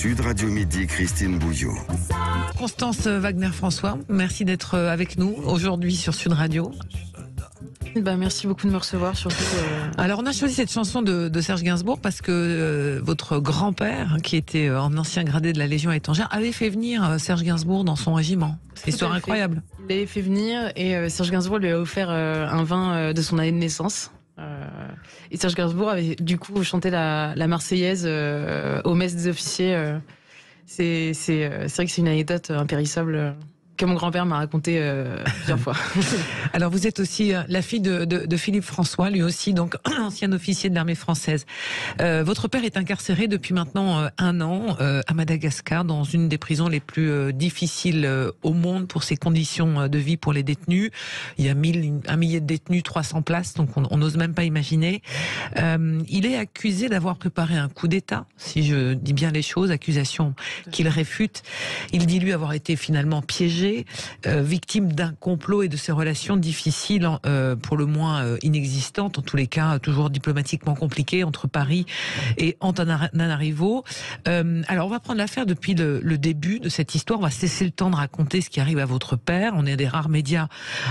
Sud Radio Midi, Christine Bouillot. Constance Wagner-François, merci d'être avec nous aujourd'hui sur Sud Radio. Merci beaucoup de me recevoir, surtout. Alors on a choisi cette chanson de Serge Gainsbourg parce que votre grand-père, qui était en ancien gradé de la Légion étrangère, avait fait venir Serge Gainsbourg dans son régiment. C'est une histoire incroyable. Il l'avait fait venir et Serge Gainsbourg lui a offert un vin de son année de naissance. Et Serge Gainsbourg avait du coup chanté la Marseillaise aux messes des officiers. C'est vrai que c'est une anecdote impérissable que mon grand-père m'a raconté plusieurs fois. Alors vous êtes aussi la fille de Philippe François, lui aussi donc ancien officier de l'armée française. Votre père est incarcéré depuis maintenant 1 an à Madagascar, dans une des prisons les plus difficiles au monde pour ses conditions de vie pour les détenus. Il y a 1 millier de détenus, 300 places, donc on n'ose même pas imaginer. Il est accusé d'avoir préparé un coup d'État, si je dis bien les choses, accusation qu'il réfute. Il dit lui avoir été finalement piégé, victime d'un complot et de ses relations difficiles, pour le moins inexistantes, en tous les cas toujours diplomatiquement compliquées, entre Paris et Antananarivo. Alors on va prendre l'affaire depuis le début de cette histoire, on va se laisser le temps de raconter ce qui arrive à votre père. On est des rares médias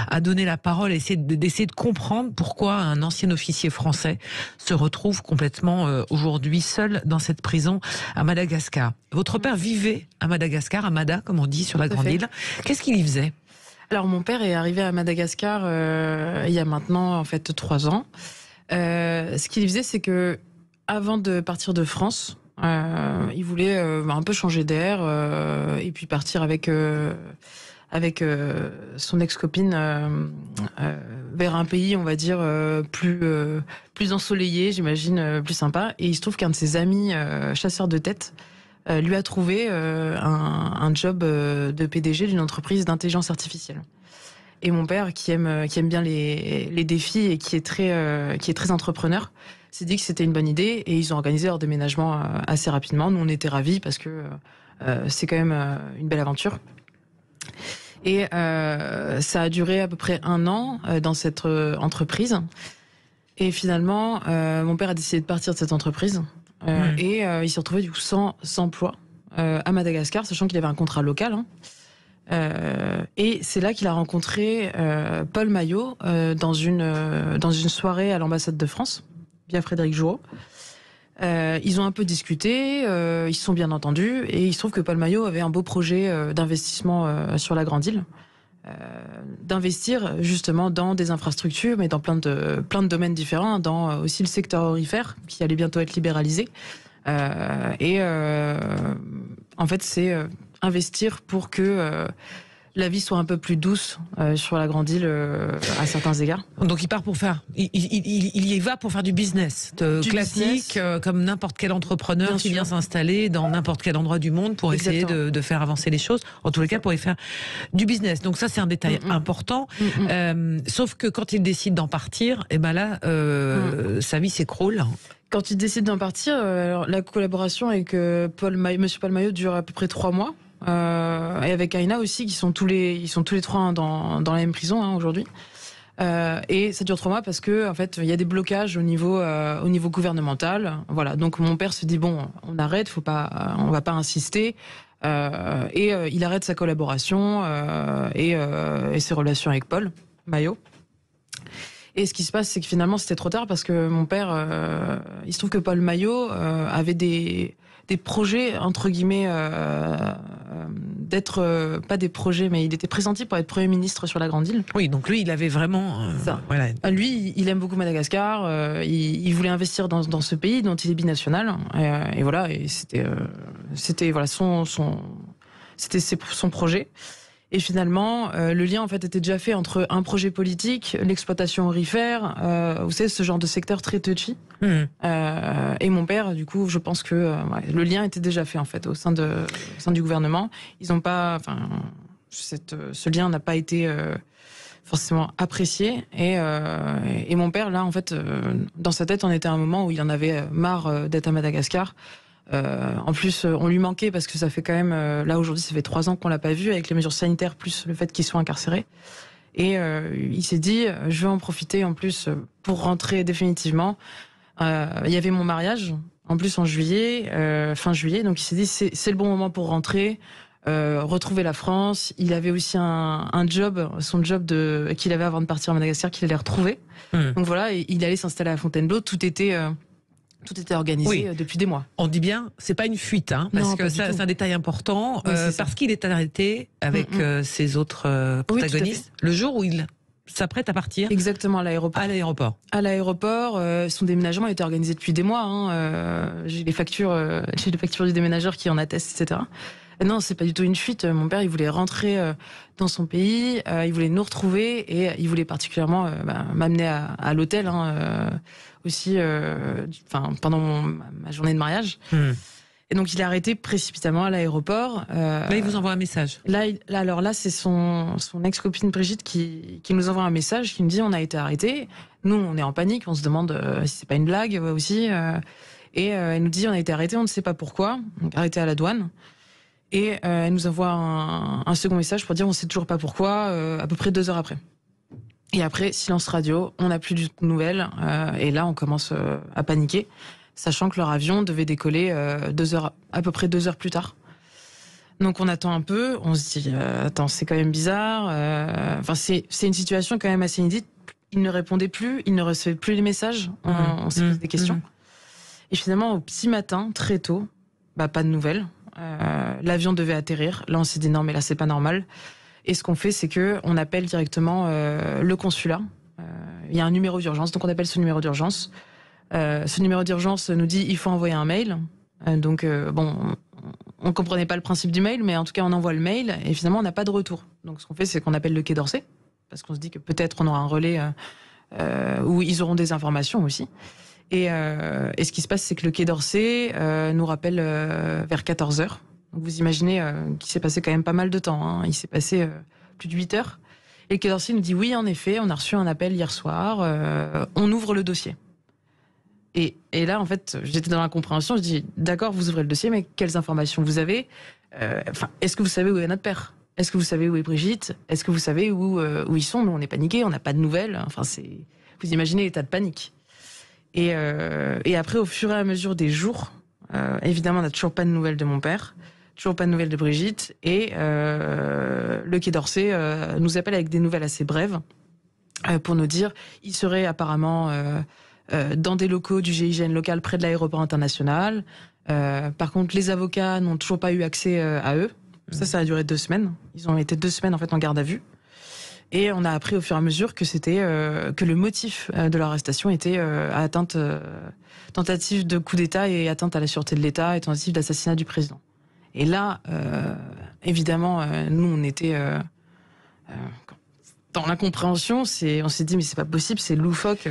à donner la parole et d'essayer de comprendre pourquoi un ancien officier français se retrouve complètement aujourd'hui seul dans cette prison à Madagascar. Votre père vivait à Madagascar, à Mada comme on dit sur la grande île. Qu'est-ce qu'il y faisait ? Alors mon père est arrivé à Madagascar il y a maintenant en fait 3 ans. Ce qu'il faisait, c'est que avant de partir de France, il voulait un peu changer d'air et puis partir avec son ex-copine vers un pays, on va dire, plus ensoleillé, j'imagine, plus sympa. Et il se trouve qu'un de ses amis chasseurs de tête lui a trouvé un job de PDG d'une entreprise d'intelligence artificielle. Et mon père, qui aime bien les défis et qui est très entrepreneur, s'est dit que c'était une bonne idée et ils ont organisé leur déménagement assez rapidement. Nous, on était ravis parce que c'est quand même une belle aventure. Et ça a duré à peu près 1 an dans cette entreprise. Et finalement, mon père a décidé de partir de cette entreprise. Et il s'est retrouvé du coup sans emploi à Madagascar, sachant qu'il avait un contrat local. Et c'est là qu'il a rencontré Paul Maillot dans une soirée à l'ambassade de France, via Frédéric Joureau. Ils ont un peu discuté, ils se sont bien entendus, et il se trouve que Paul Maillot avait un beau projet d'investissement sur la Grande Île. D'investir justement dans des infrastructures, mais dans plein de domaines différents, dans aussi le secteur aurifère qui allait bientôt être libéralisé. En fait, c'est investir pour que la vie soit un peu plus douce sur la Grande Île à certains égards. Donc il part pour faire, il y va pour faire du business, classique, comme n'importe quel entrepreneur qui vient s'installer dans n'importe quel endroit du monde pour essayer de faire avancer les choses. En tous les cas, pour y faire du business. Donc ça, c'est un détail important. Sauf que quand il décide d'en partir, et ben là, sa vie s'écroule. Quand il décide d'en partir, alors, la collaboration avec Monsieur Paul Maillot dure à peu près 3 mois. Et avec Aïna aussi, ils sont tous les 3 dans la même prison aujourd'hui. Et ça dure 3 mois parce que en fait il y a des blocages au niveau gouvernemental. Voilà, donc mon père se dit bon, on arrête, on va pas insister. Et il arrête sa collaboration et ses relations avec Paul Maillot. Et ce qui se passe, c'est que finalement c'était trop tard parce que mon père, il se trouve que Paul Maillot avait des projets, entre guillemets, d'être, pas des projets, mais il était pressenti pour être Premier ministre sur la Grande Île. Oui, donc lui, il avait vraiment... Voilà. Lui, il aime beaucoup Madagascar, il voulait investir dans ce pays dont il est binational, et voilà, et c'était voilà, son projet. Et finalement, le lien en fait était déjà fait entre un projet politique, l'exploitation aurifère, vous savez, ce genre de secteur très touchy. Et mon père, du coup, je pense que le lien était déjà fait en fait au sein du gouvernement. Ils n'ont pas, ce lien n'a pas été forcément apprécié. Et mon père, là, en fait, dans sa tête, on était à un moment où il en avait marre d'être à Madagascar. En plus, on lui manquait parce que ça fait quand même, là aujourd'hui, ça fait 3 ans qu'on l'a pas vu avec les mesures sanitaires plus le fait qu'ils soient incarcérés. Et il s'est dit, je vais en profiter en plus pour rentrer définitivement. Il y avait mon mariage En plus, en juillet, fin juillet, donc il s'est dit c'est le bon moment pour rentrer, retrouver la France. Il avait aussi un job, son job qu'il avait avant de partir à Madagascar, qu'il allait retrouver. Donc voilà, et il allait s'installer à Fontainebleau. Tout était organisé depuis des mois. On dit bien, c'est pas une fuite, hein, parce Non, que c'est un détail important, parce qu'il est arrêté avec ses autres protagonistes le jour où il s'apprête à partir. Exactement, à l'aéroport. À l'aéroport, son déménagement était organisé depuis des mois. J'ai les factures du déménageur qui en attestent, etc. Non, c'est pas du tout une fuite. Mon père, il voulait rentrer dans son pays, il voulait nous retrouver et il voulait particulièrement m'amener à l'hôtel aussi, pendant ma journée de mariage. Et donc il est arrêté précipitamment à l'aéroport. Là, il vous envoie un message. Là, c'est son ex-copine Brigitte qui nous envoie un message qui nous dit on a été arrêté. Nous, on est en panique, on se demande si c'est pas une blague aussi. Et elle nous dit on a été arrêté, on ne sait pas pourquoi, donc arrêté à la douane. Et elle nous envoie un second message pour dire on sait toujours pas pourquoi, à peu près 2 heures après. Et après, silence radio, on n'a plus de nouvelles. Et là, on commence à paniquer, sachant que leur avion devait décoller à peu près 2 heures plus tard. Donc on attend un peu, on se dit attends, c'est quand même bizarre. C'est une situation quand même assez inédite. Il ne répondait plus, il ne recevait plus les messages. On s'est posé des questions. Et finalement, au petit matin, très tôt, pas de nouvelles. L'avion devait atterrir. Là, on s'est dit non, mais là, c'est pas normal. Et ce qu'on fait, c'est que on appelle directement le consulat. Il y a un numéro d'urgence, donc on appelle ce numéro d'urgence. Ce numéro d'urgence nous dit il faut envoyer un mail. On comprenait pas le principe du mail, mais en tout cas, on envoie le mail et finalement, on n'a pas de retour. Donc, ce qu'on fait, c'est qu'on appelle le Quai d'Orsay parce qu'on se dit que peut-être on aura un relais où ils auront des informations aussi. Et ce qui se passe, c'est que le Quai d'Orsay nous rappelle vers 14 heures. Donc vous imaginez qu'il s'est passé quand même pas mal de temps. Hein. Il s'est passé plus de 8 heures. Et le Quai d'Orsay nous dit oui, en effet, on a reçu un appel hier soir. On ouvre le dossier. Et là, en fait, j'étais dans l'incompréhension. Je dis d'accord, vous ouvrez le dossier, mais quelles informations vous avez ? Est-ce que vous savez où est notre père ? Est-ce que vous savez où est Brigitte ? Est-ce que vous savez où ils sont ? Nous, on est paniqués, on n'a pas de nouvelles. Vous imaginez l'état de panique. Et après, au fur et à mesure des jours, évidemment, on n'a toujours pas de nouvelles de mon père, toujours pas de nouvelles de Brigitte, et le Quai d'Orsay nous appelle avec des nouvelles assez brèves pour nous dire il serait apparemment dans des locaux du GIGN local près de l'aéroport international. Par contre, les avocats n'ont toujours pas eu accès à eux. Ça a duré 2 semaines. Ils ont été 2 semaines en fait en garde à vue. Et on a appris au fur et à mesure que c'était que le motif de l'arrestation était tentative de coup d'État et atteinte à la sûreté de l'État et tentative d'assassinat du président. Et là, évidemment, nous on était dans l'incompréhension. On s'est dit mais c'est pas possible, c'est loufoque.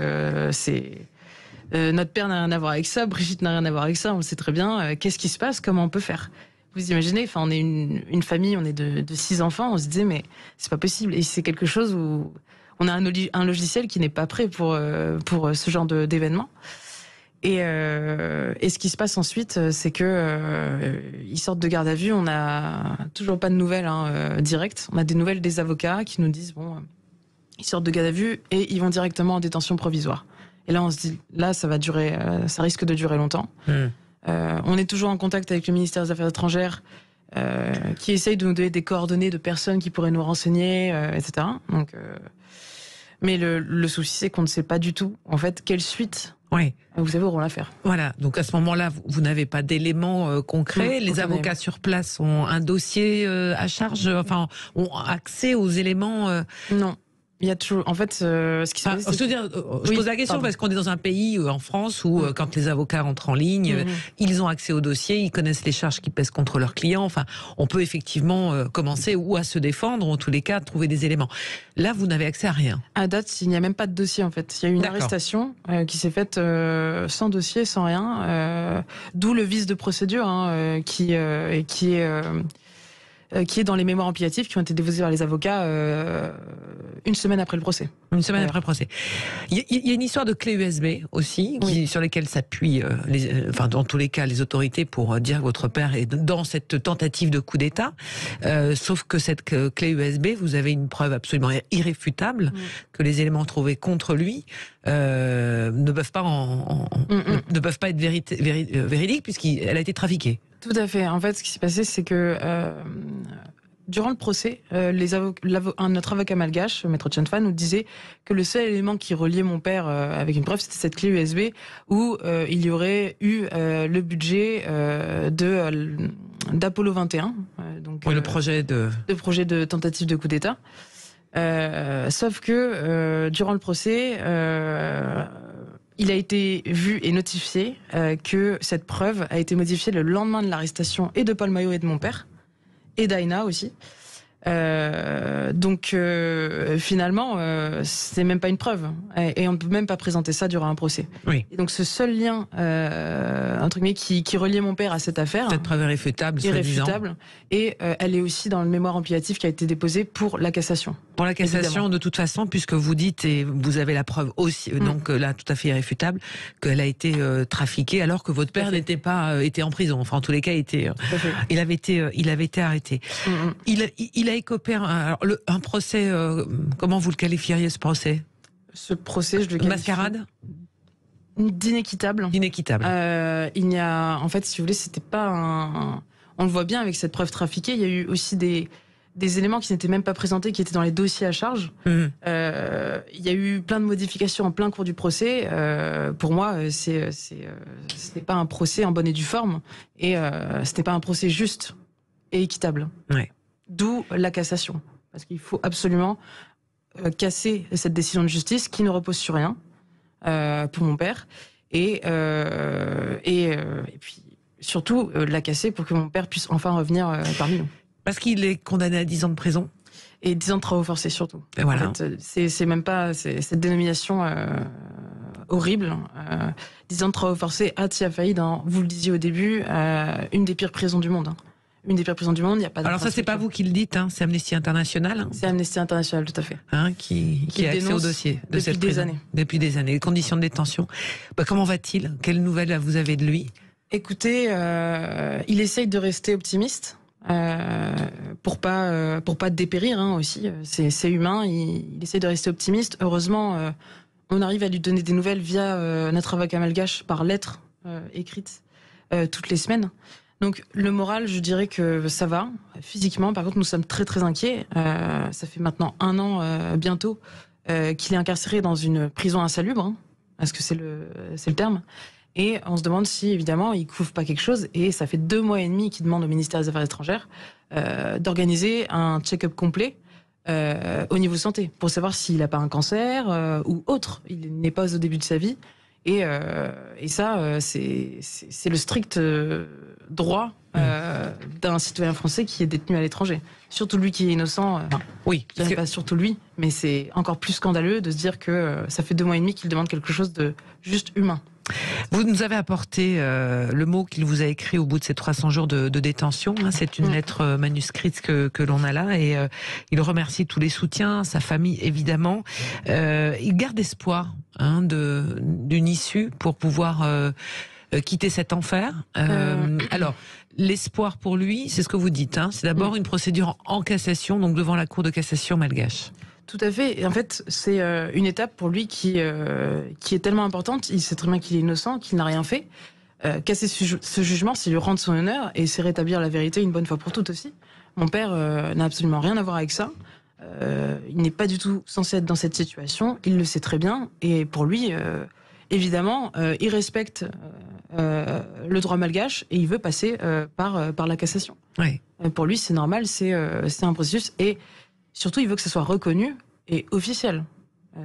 Notre père n'a rien à voir avec ça, Brigitte n'a rien à voir avec ça. On le sait très bien. Qu'est-ce qui se passe ? Comment on peut faire ? Vous imaginez, on est une famille, on est de 6 enfants, on se disait mais c'est pas possible. Et c'est quelque chose où on a un logiciel qui n'est pas prêt pour ce genre d'événement. Et ce qui se passe ensuite, c'est que ils sortent de garde à vue, on n'a toujours pas de nouvelles directes. On a des nouvelles des avocats qui nous disent ils sortent de garde à vue et ils vont directement en détention provisoire. Et là on se dit ça va durer, ça risque de durer longtemps. On est toujours en contact avec le ministère des Affaires étrangères qui essaye de nous donner des coordonnées de personnes qui pourraient nous renseigner, etc. Mais le souci, c'est qu'on ne sait pas du tout, en fait, quelle suite vous avez auront l'affaire. Voilà, donc à ce moment-là, vous n'avez pas d'éléments concrets. Les avocats sur place ont un dossier à charge, ont accès aux éléments... Non. Il y a toujours, en fait, ce qui se passe. Je pose la question parce qu'on est dans un pays, en France, où quand les avocats rentrent en ligne, ils ont accès au dossier, ils connaissent les charges qui pèsent contre leurs clients. Enfin, on peut effectivement commencer ou à se défendre, ou en tous les cas, trouver des éléments. Là, vous n'avez accès à rien. À date, il n'y a même pas de dossier, en fait. Il y a eu une arrestation qui s'est faite sans dossier, sans rien. D'où le vice de procédure, qui est... qui est dans les mémoires empillatifs qui ont été déposés par les avocats une semaine après le procès. Une semaine après le procès. Il y a une histoire de clé USB aussi, sur lesquelles s'appuient, dans tous les cas, les autorités pour dire que votre père est dans cette tentative de coup d'État. Sauf que cette clé USB, vous avez une preuve absolument irréfutable que les éléments trouvés contre lui ne peuvent pas être véridiques puisqu'elle a été trafiquée. Tout à fait. En fait, ce qui s'est passé, c'est que durant le procès, notre avocat malgache, Maître Chanfa, nous disait que le seul élément qui reliait mon père avec une preuve, c'était cette clé USB où il y aurait eu le budget d'Apollo 21, donc le projet de tentative de coup d'État. Sauf que durant le procès, il a été vu et notifié que cette preuve a été modifiée le lendemain de l'arrestation et de Paul Maillot et de mon père, et d'Aïna aussi. Donc finalement, c'est même pas une preuve, et on ne peut même pas présenter ça durant un procès. Oui. Et donc ce seul lien entre guillemets qui reliait mon père à cette affaire, cette preuve irréfutable, et elle est aussi dans le mémoire empillatif qui a été déposé pour la cassation. Pour la cassation, évidemment. De toute façon, puisque vous dites, et vous avez la preuve aussi, donc là, tout à fait irréfutable, qu'elle a été trafiquée alors que votre père n'était pas était en prison. Enfin, en tous les cas, il avait été arrêté. Il a écopé un procès. Comment vous le qualifieriez, ce procès? Ce procès, je le qualifie mascarade d'inéquitable. Inéquitable. Il n'y a, en fait, si vous voulez, c'était pas un. On le voit bien avec cette preuve trafiquée. Il y a eu aussi des éléments qui n'étaient même pas présentés, qui étaient dans les dossiers à charge. Il y a eu plein de modifications en plein cours du procès. Pour moi, ce n'est pas un procès en bonne et due forme, et ce n'est pas un procès juste et équitable. Ouais. D'où la cassation, parce qu'il faut absolument casser cette décision de justice qui ne repose sur rien pour mon père, et puis surtout la casser pour que mon père puisse enfin revenir parmi nous. Parce qu'il est condamné à 10 ans de prison. Et 10 ans de travaux forcés surtout. Et voilà. En fait, c'est même pas cette dénomination horrible. 10 ans de travaux forcés à Tiafaïd, vous le disiez au début, une des pires prisons du monde. Une des pires prisons du monde, il n'y a pas. Alors ça, c'est pas vous qui le dites, c'est Amnesty International. C'est Amnesty International, tout à fait. Qui a accès au dossier de cette prison. Depuis des années. Les conditions de détention. Comment va-t-il? Quelles nouvelles vous avez de lui? Écoutez, il essaye de rester optimiste. Pour pas dépérir aussi, c'est humain. Il essaie de rester optimiste. Heureusement, on arrive à lui donner des nouvelles via notre avocat malgache par lettre écrite toutes les semaines. Donc le moral, je dirais que ça va. Physiquement, par contre, nous sommes très très inquiets. Ça fait maintenant 1 an bientôt qu'il est incarcéré dans une prison insalubre, parce que c'est le terme. Et on se demande si, évidemment, il couvre pas quelque chose. Et ça fait 2 mois et demi qu'il demande au ministère des Affaires étrangères d'organiser un check-up complet au niveau santé, pour savoir s'il n'a pas un cancer ou autre. Il n'est pas au début de sa vie. Et ça, c'est le strict droit d'un citoyen français qui est détenu à l'étranger. Surtout lui qui est innocent. Oui. Je dirais pas surtout lui, mais c'est encore plus scandaleux de se dire que ça fait 2 mois et demi qu'il demande quelque chose de juste humain. Vous nous avez apporté le mot qu'il vous a écrit au bout de ces 300 jours de détention. C'est une lettre manuscrite que l'on a là, et il remercie tous les soutiens, sa famille évidemment. Il garde espoir d'une issue pour pouvoir quitter cet enfer. Alors, l'espoir pour lui, c'est ce que vous dites, c'est d'abord une procédure en cassation, donc devant la Cour de cassation malgache. Tout à fait. Et en fait, c'est une étape pour lui qui est tellement importante. Il sait très bien qu'il est innocent, qu'il n'a rien fait. Casser ce jugement, c'est lui rendre son honneur, et c'est rétablir la vérité une bonne fois pour toutes aussi. Mon père n'a absolument rien à voir avec ça. Il n'est pas du tout censé être dans cette situation. Il le sait très bien. Et pour lui, évidemment, il respecte le droit malgache, et il veut passer par la cassation. Oui. Pour lui, c'est normal, c'est un processus, et surtout, il veut que ça soit reconnu et officiel.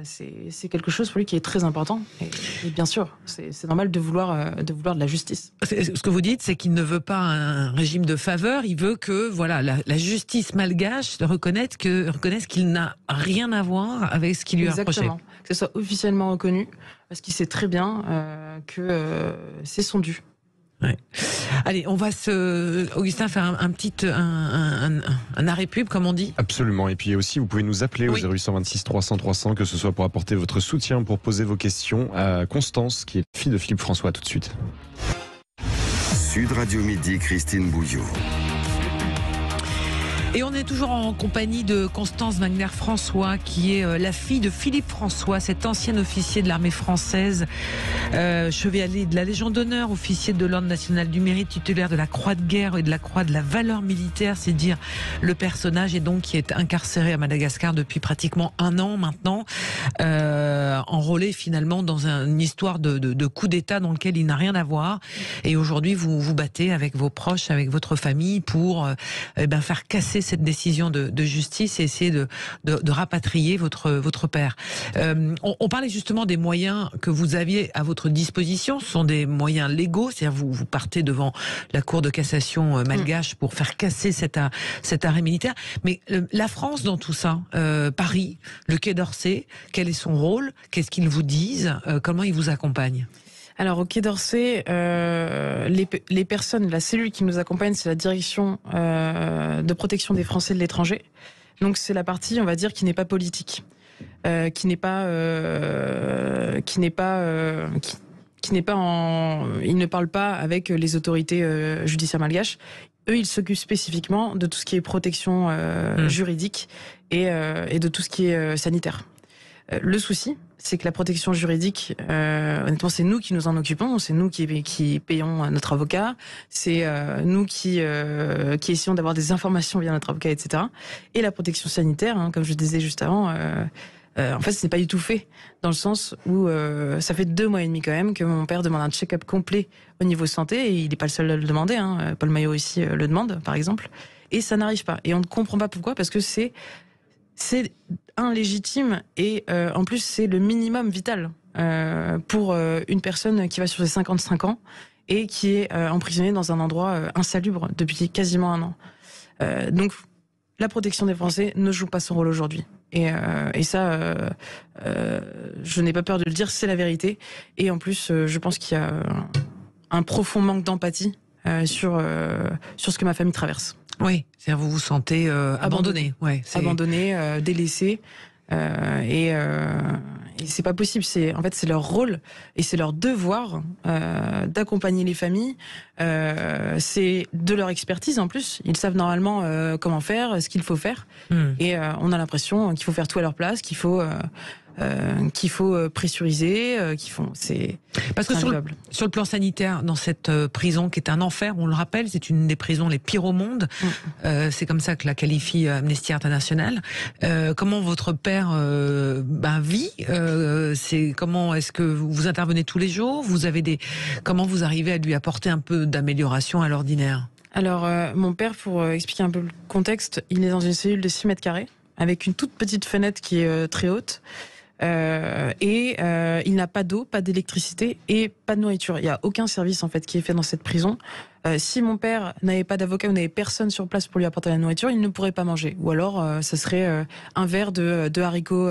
C'est quelque chose pour lui qui est très important. Et bien sûr, c'est normal de vouloir de la justice. Ce que vous dites, c'est qu'il ne veut pas un régime de faveur. Il veut que la justice malgache reconnaisse qu'il n'a rien à voir avec ce qui lui est reproché. Exactement. Que ce soit officiellement reconnu, parce qu'il sait très bien que c'est son dû. Ouais. Allez, on va Augustin, faire un arrêt pub, comme on dit. Absolument. Et puis aussi, vous pouvez nous appeler au Oui. 0826 300 300, que ce soit pour apporter votre soutien, pour poser vos questions à Constance, qui est la fille de Philippe François, tout de suite. Sud Radio Midi, Christine Bouillot. Et on est toujours en compagnie de Constance Wagner-François, qui est la fille de Philippe François, cet ancien officier de l'armée française, chevalier de la Légion d'honneur, officier de l'Ordre national du mérite, titulaire de la Croix de guerre et de la Croix de la valeur militaire, c'est dire le personnage, et donc qui est incarcéré à Madagascar depuis pratiquement 1 an maintenant, enrôlé finalement dans une histoire de coup d'État dans lequel il n'a rien à voir. Et aujourd'hui, vous vous battez avec vos proches, avec votre famille pour faire casser cette décision de justice et essayer de rapatrier votre père. On parlait justement des moyens que vous aviez à votre disposition. Ce sont des moyens légaux, c'est-à-dire vous partez devant la Cour de cassation malgache pour faire casser cet arrêt militaire. Mais la France dans tout ça, Paris, le Quai d'Orsay, quel est son rôle? Qu'est-ce qu'ils vous disent? Comment ils vous accompagnent? Alors au Quai d'Orsay, les personnes, la cellule qui nous accompagne, c'est la direction de protection des Français de l'étranger. Donc c'est la partie, on va dire, qui n'est pas politique, qui n'est pas ils ne parlent pas avec les autorités judiciaires malgaches. Eux, ils s'occupent spécifiquement de tout ce qui est protection juridique et de tout ce qui est sanitaire. Le souci, c'est que la protection juridique, honnêtement, c'est nous qui nous en occupons, c'est nous qui payons notre avocat, c'est nous qui essayons d'avoir des informations via notre avocat, etc. Et la protection sanitaire, comme je disais juste avant, en fait, ce n'est pas du tout fait, dans le sens où ça fait 2 mois et demi quand même que mon père demande un check-up complet au niveau santé, et il n'est pas le seul à le demander, Paul Maillot ici le demande, par exemple, et ça n'arrive pas. Et on ne comprend pas pourquoi, parce que c'est légitime et en plus c'est le minimum vital pour une personne qui va sur ses 55 ans et qui est emprisonnée dans un endroit insalubre depuis quasiment 1 an. Donc la protection des Français ne joue pas son rôle aujourd'hui. Et ça, je n'ai pas peur de le dire, c'est la vérité. Et en plus, je pense qu'il y a un profond manque d'empathie sur ce que ma famille traverse. Oui, c'est-à-dire vous vous sentez abandonné. Ouais, abandonné, délaissé, et c'est pas possible. En fait, c'est leur rôle et c'est leur devoir d'accompagner les familles. C'est de leur expertise en plus. Ils savent normalement comment faire, ce qu'il faut faire, et on a l'impression qu'il faut faire tout à leur place, qu'il faut pressuriser, c'est parce que sur le plan sanitaire, dans cette prison qui est un enfer, on le rappelle, c'est une des prisons les pires au monde. C'est comme ça que la qualifie Amnesty International. Comment votre père vit? Comment est-ce que vous intervenez tous les jours? Comment vous arrivez à lui apporter un peu d'amélioration à l'ordinaire? Alors, mon père, pour expliquer un peu le contexte, il est dans une cellule de 6 mètres carrés avec une toute petite fenêtre qui est très haute. Il n'a pas d'eau, pas d'électricité et pas de nourriture. Il n'y a aucun service en fait qui est fait dans cette prison. Si mon père n'avait pas d'avocat ou n'avait personne sur place pour lui apporter la nourriture, il ne pourrait pas manger. Ou alors, ça serait un verre de haricots,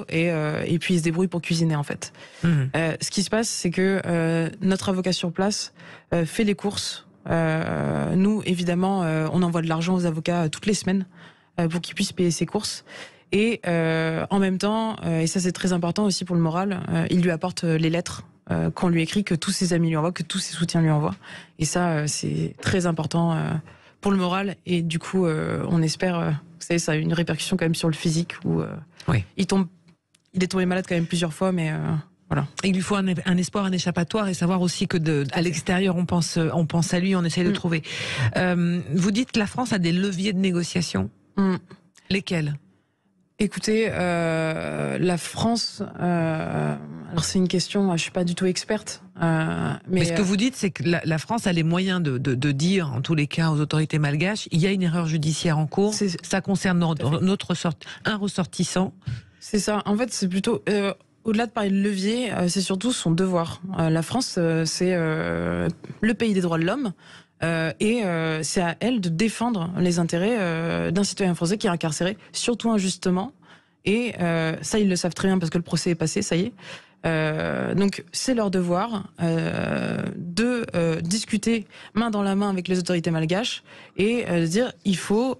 et puis il se débrouille pour cuisiner en fait. Ce qui se passe, c'est que notre avocat sur place fait les courses. Nous, évidemment, on envoie de l'argent aux avocats toutes les semaines pour qu'ils puissent payer ses courses. Et en même temps, et ça c'est très important aussi pour le moral, il lui apporte les lettres qu'on lui écrit, que tous ses amis lui envoient, que tous ses soutiens lui envoient. Et ça, c'est très important pour le moral. Et du coup, on espère, vous savez, ça a une répercussion quand même sur le physique, où oui. Il est tombé malade quand même plusieurs fois, mais voilà. Il lui faut un espoir, un échappatoire, et savoir aussi que à l'extérieur, on pense à lui, on essaie de trouver. Vous dites que la France a des leviers de négociation. Lesquels ? Écoutez, la France, alors c'est une question, je suis pas du tout experte. Mais ce que vous dites, c'est que la France a les moyens de dire, en tous les cas, aux autorités malgaches, il y a une erreur judiciaire en cours, ça concerne un ressortissant. C'est ça, en fait c'est plutôt... au-delà de parler de levier, c'est surtout son devoir. La France, c'est le pays des droits de l'homme. Et c'est à elle de défendre les intérêts d'un citoyen français qui est incarcéré, surtout injustement. Et ça, ils le savent très bien parce que le procès est passé, ça y est. Donc, c'est leur devoir de discuter main dans la main avec les autorités malgaches et dire il faudrait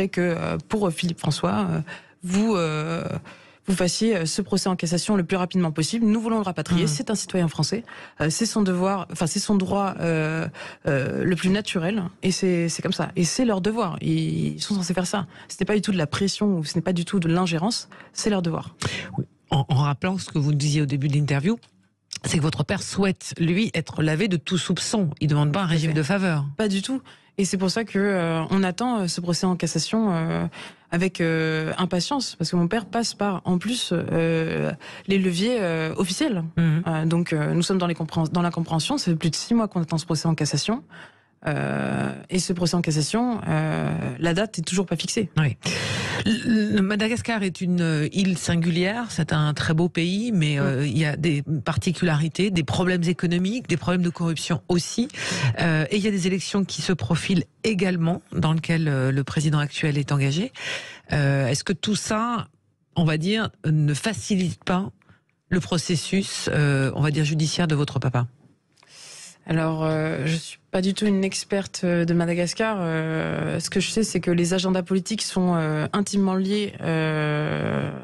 que pour Philippe François vous fassiez ce procès en cassation le plus rapidement possible. Nous voulons le rapatrier. C'est un citoyen français. C'est son devoir, c'est son droit le plus naturel. Et c'est comme ça. Et c'est leur devoir. Ils sont censés faire ça. Ce n'est pas du tout de la pression ou ce n'est pas du tout de l'ingérence. C'est leur devoir. Oui. En rappelant ce que vous disiez au début de l'interview, c'est que votre père souhaite, lui, être lavé de tout soupçon. Il ne demande pas un régime de faveur. Pas du tout. Et c'est pour ça que on attend ce procès en cassation avec impatience, parce que mon père passe par, en plus, les leviers officiels. Donc nous sommes dans la compréhension. Ça fait plus de 6 mois qu'on attend ce procès en cassation. Et ce procès en cassation, la date est toujours pas fixée. Oui. Madagascar est une île singulière, c'est un très beau pays, mais il y a des particularités, des problèmes économiques, des problèmes de corruption aussi, et il y a des élections qui se profilent également, dans lesquelles le président actuel est engagé. Est-ce que tout ça, on va dire, ne facilite pas le processus, on va dire, judiciaire de votre papa ? Alors, je suis pas du tout une experte de Madagascar. Ce que je sais, c'est que les agendas politiques sont intimement liés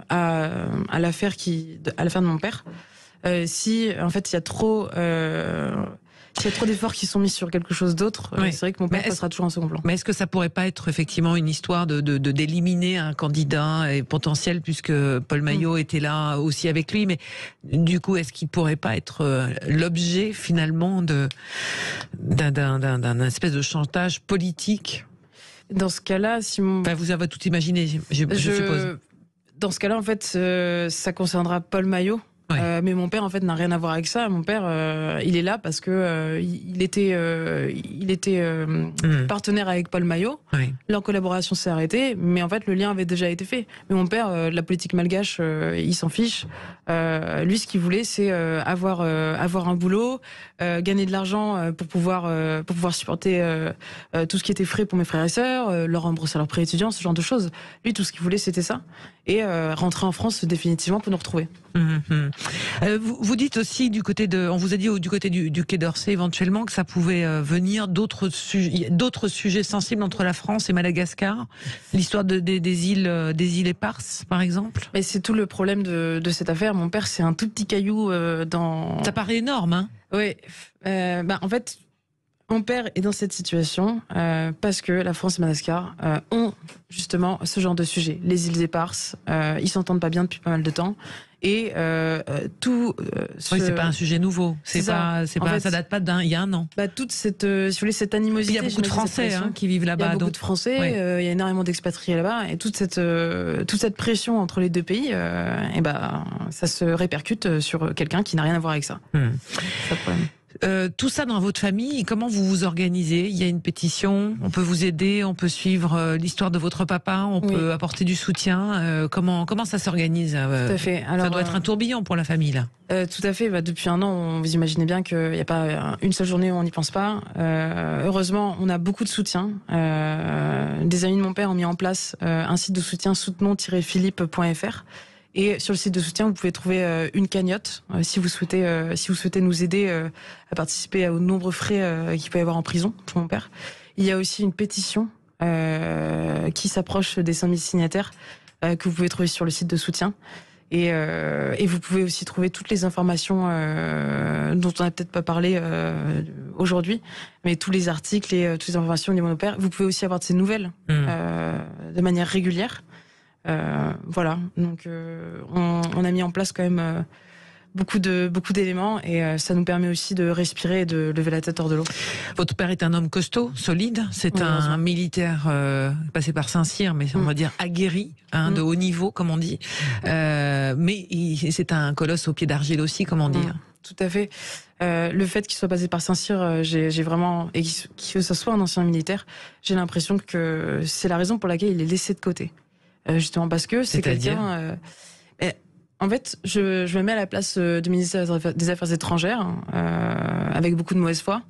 à l'affaire de mon père. Si en fait il y a trop d'efforts qui sont mis sur quelque chose d'autre, c'est vrai que mon père passera toujours en second plan. Mais est-ce que ça pourrait pas être effectivement une histoire d'éliminer un candidat potentiel, puisque Paul Maillot était là aussi avec lui, mais du coup, est-ce qu'il pourrait pas être l'objet finalement d'un espèce de chantage politique ? Dans ce cas-là, vous avez tout imaginé, je suppose. Dans ce cas-là, en fait, ça concernera Paul Maillot. Ouais. Mais mon père, en fait, n'a rien à voir avec ça. Mon père, il est là parce que il était partenaire avec Paul Maillot. Oui. Leur collaboration s'est arrêtée, mais en fait, le lien avait déjà été fait. Mais mon père, la politique malgache, il s'en fiche. Lui, ce qu'il voulait, c'est avoir un boulot, gagner de l'argent pour pouvoir supporter tout ce qui était frais pour mes frères et sœurs, leur rembourser leurs prêts étudiants, ce genre de choses. Lui, tout ce qu'il voulait, c'était ça. Et rentrer en France définitivement pour nous retrouver. Vous dites aussi on vous a dit du côté du Quai d'Orsay éventuellement que ça pouvait venir d'autres sujets sensibles entre la France et Madagascar, l'histoire des îles éparses par exemple. Mais c'est tout le problème de cette affaire. Mon père, c'est un tout petit caillou dans. Ça paraît énorme, hein. Oui. En fait. Mon père est dans cette situation parce que la France et Madagascar ont justement ce genre de sujet. Les îles éparses, ils s'entendent pas bien depuis pas mal de temps. Et Oui, c'est pas un sujet nouveau. Ça date pas il y a un an. Toute cette, si vous voulez, cette animosité. Il y a beaucoup de Français qui vivent là-bas. Il y a beaucoup de Français. Il y a énormément d'expatriés là-bas, et toute cette pression entre les deux pays, ça se répercute sur quelqu'un qui n'a rien à voir avec ça. Pas de problème. Tout ça dans votre famille, comment vous vous organisez ? Il y a une pétition, on peut vous aider, on peut suivre l'histoire de votre papa, on peut apporter du soutien. Comment ça s'organise ? Tout à fait. Alors, ça doit être un tourbillon pour la famille là. Tout à fait. Depuis un an, vous imaginez bien qu'il n'y a pas une seule journée où on n'y pense pas. Heureusement, on a beaucoup de soutien. Des amis de mon père ont mis en place un site de soutien soutenons-philippe.fr. Et sur le site de soutien, vous pouvez trouver une cagnotte si vous souhaitez nous aider à participer aux nombreux frais qu'il peut y avoir en prison pour mon père. Il y a aussi une pétition qui s'approche des 5000 signataires que vous pouvez trouver sur le site de soutien. Et vous pouvez aussi trouver toutes les informations dont on n'a peut-être pas parlé aujourd'hui, mais tous les articles et toutes les informations au niveau de mon père. Vous pouvez aussi avoir de ces nouvelles de manière régulière. Voilà, donc on a mis en place quand même beaucoup d'éléments et ça nous permet aussi de respirer et de lever la tête hors de l'eau. Votre père est un homme costaud, solide, c'est un militaire passé par Saint-Cyr, mais on va dire aguerri, de haut niveau comme on dit, mais c'est un colosse au pied d'argile aussi comme on dit. Tout à fait. Le fait qu'il soit passé par Saint-Cyr, j'ai vraiment, et que ce soit un ancien militaire, j'ai l'impression que c'est la raison pour laquelle il est laissé de côté. Justement parce que c'est quelqu'un. En fait, je me mets à la place du ministère des Affaires étrangères, avec beaucoup de mauvaise foi.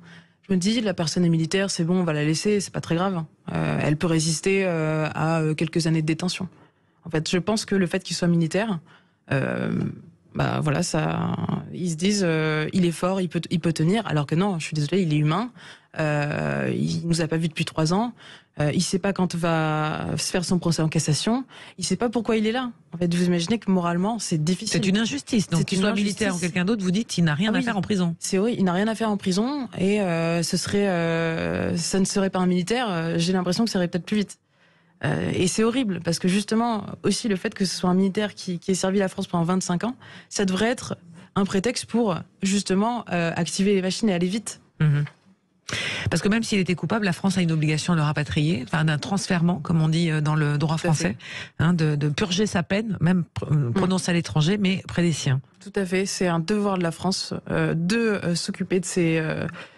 Je me dis, la personne est militaire, c'est bon, on va la laisser, c'est pas très grave. Elle peut résister à quelques années de détention. En fait, je pense que le fait qu'il soit militaire bah voilà, ça, ils se disent, il est fort, il peut tenir, alors que non, je suis désolée, il est humain. Il nous a pas vus depuis 3 ans. Il sait pas quand va se faire son procès en cassation. Il sait pas pourquoi il est là. En fait, vous imaginez que moralement, c'est difficile. C'est une injustice. Donc, qu'il soit militaire ou quelqu'un d'autre, vous dites qu'il n'a rien à faire en prison. C'est oui, il n'a rien à faire en prison et ça ne serait pas un militaire. J'ai l'impression que ça irait peut-être plus vite. Et c'est horrible parce que justement aussi le fait que ce soit un militaire qui ait servi la France pendant 25 ans, ça devrait être un prétexte pour justement activer les machines et aller vite. Mmh. Parce que même s'il était coupable, la France a une obligation de le rapatrier, enfin d'un transfèrement, comme on dit dans le droit français, de purger sa peine, même prononcée à l'étranger, mais près des siens. Tout à fait, c'est un devoir de la France de s'occuper de ces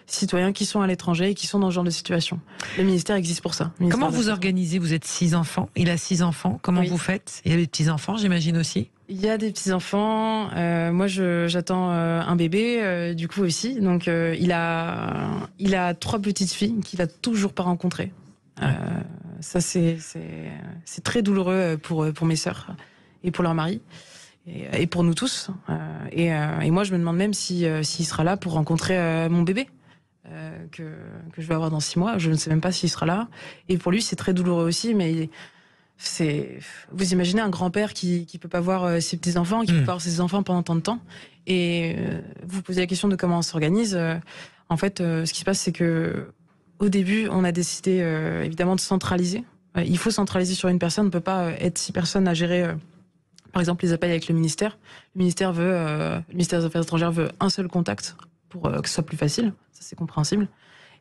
citoyens qui sont à l'étranger et qui sont dans ce genre de situation. Le ministère existe pour ça. Comment vous organisez? Vous êtes 6 enfants, il a 6 enfants, comment vous faites? Il y a des petits-enfants, j'imagine aussi? Il y a des petits-enfants, moi j'attends un bébé, du coup aussi, donc il a 3 petites filles qu'il a toujours pas rencontrées. Ça c'est très douloureux pour mes sœurs et pour leur mari. Et pour nous tous. Et moi, je me demande même s'il sera là pour rencontrer mon bébé que je vais avoir dans 6 mois. Je ne sais même pas s'il sera là. Et pour lui, c'est très douloureux aussi. Mais vous imaginez un grand-père qui peut pas voir ses petits-enfants, qui peut pas voir ses enfants pendant tant de temps. Et vous posez la question de comment on s'organise. En fait, ce qui se passe, c'est que au début, on a décidé évidemment de centraliser. Il faut centraliser sur une personne. On ne peut pas être 6 personnes à gérer. Par exemple, les appels avec le ministère. Le ministère des Affaires étrangères veut un seul contact pour que ce soit plus facile. Ça, c'est compréhensible.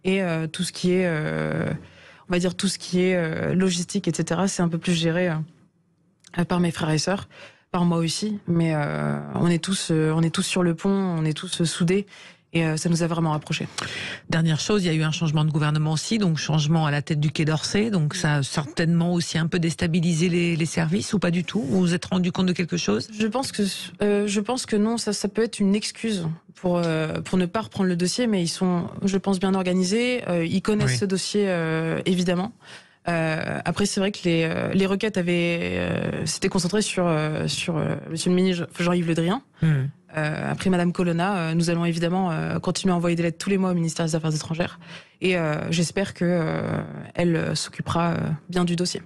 Et tout ce qui est, on va dire, tout ce qui est logistique, etc., c'est un peu plus géré par mes frères et sœurs, par moi aussi. Mais on est tous sur le pont, on est tous soudés. Et ça nous a vraiment rapprochés. Dernière chose, il y a eu un changement de gouvernement aussi, donc changement à la tête du Quai d'Orsay, donc ça a certainement aussi un peu déstabilisé les services, ou pas du tout? Vous vous êtes rendu compte de quelque chose? Je pense que non, ça peut être une excuse pour ne pas reprendre le dossier, mais ils sont, je pense, bien organisés, ils connaissent ce dossier évidemment. Après, c'est vrai que les requêtes s'étaient concentrées sur Monsieur le ministre Jean-Yves Le Drian. Après Madame Colonna, nous allons évidemment continuer à envoyer des lettres tous les mois au ministère des Affaires étrangères et j'espère que elle s'occupera bien du dossier.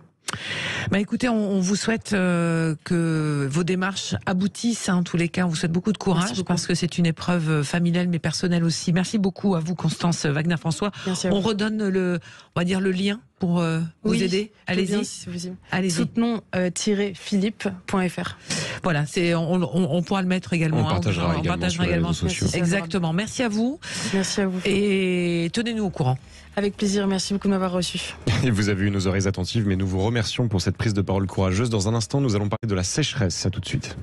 Bah écoutez, on vous souhaite que vos démarches aboutissent. En tous les cas, on vous souhaite beaucoup de courage parce que c'est une épreuve familiale mais personnelle aussi. Merci beaucoup à vous, Constance Wagner-François. On redonne on va dire le lien pour vous aider. Allez-y. Allez-y. Soutenons-philippe.fr. Voilà, on pourra le mettre également. On partagera également sur les réseaux sociaux. Exactement. Merci à vous. Merci à vous. Et tenez-nous au courant. Avec plaisir, merci beaucoup de m'avoir reçu. Et vous avez eu nos oreilles attentives, mais nous vous remercions pour cette prise de parole courageuse. Dans un instant, nous allons parler de la sécheresse. À tout de suite.